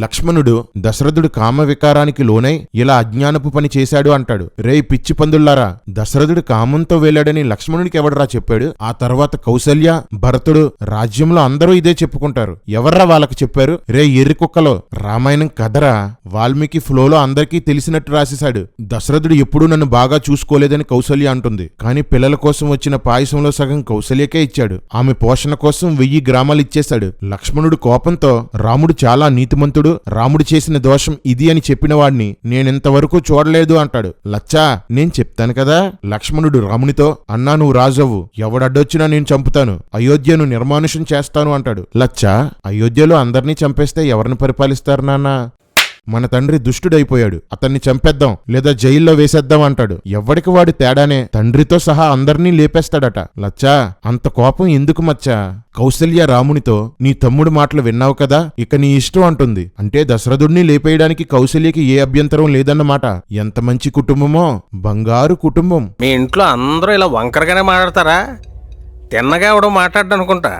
లక్ష్మణుడు దశరథుడు కామ వికారానికి లోనై ఇలా అజ్ఞానపు పని చేశాడు అంటాడు. రేయ్ పిచ్చి పందుల్లారా, దశరథుడు కామంతో వెళ్ళాడని లక్ష్మణుడికి ఎవడరా చెప్పాడు? ఆ తర్వాత కౌసల్య, భరతుడు, రాజ్యంలో అందరూ ఇదే చెప్పుకుంటారు. ఎవర్రా వాళ్ళకి చెప్పారు? రే ఎర్రి కుక్కలో, రామాయణం కథరా. వాల్మీకి ఫ్లోలో అందరికీ తెలిసినట్టు రాసేశాడు. దశరథుడు ఎప్పుడూ నన్ను బాగా చూసుకోలేదని కౌసల్య అంటుంది. కాని పిల్లల కోసం వచ్చిన పాయసంలో సగం కౌసల్యకే ఇచ్చాడు. ఆమె పోషణ కోసం 1000 గ్రామాలు ఇచ్చేశాడు. లక్ష్మణుడు కోపంతో రాముడు చాలా నీతిమంతుడు, రాముడు చేసిన దోషం ఇది అని చెప్పిన వాడిని నేనింతవరకు చూడలేదు అంటాడు. లచ్చా, నేను చెప్తాను కదా. లక్ష్మణుడు రామునితో, అన్నా నువ్వు రాజవ్వు, ఎవడడ్డొచ్చినా నేను చంపుతాను, అయోధ్యను నిర్మానుషం చేస్తాను అంటాడు. లచ్చా, అయోధ్యలో అందర్నీ చంపేస్తే ఎవరిని పరిపాలిస్తారు నాన్నా? మన తండ్రి దుష్టుడైపోయాడు, అతన్ని చంపేద్దాం లేదా జైల్లో వేసేద్దాం అంటాడు. ఎవ్వడికి వాడి తేడానే, తండ్రితో సహా అందర్నీ లేపేస్తాడట. లచ్చా, అంత కోపం ఎందుకు మచ్చా? కౌసల్య రామునితో, నీ తమ్ముడు మాటలు విన్నావు కదా, ఇక నీ ఇష్టం అంటుంది. అంటే దశరథుడిని లేపేయడానికి కౌసల్యకి ఏ అభ్యంతరం లేదన్నమాట. ఎంత మంచి కుటుంబమో, బంగారు కుటుంబం. మీ ఇంట్లో అందరూ ఇలా వంకరగానే మాట్లాడతారా? తిన్నగా ఎవడో మాట్లాడ్డా అనుకుంటా.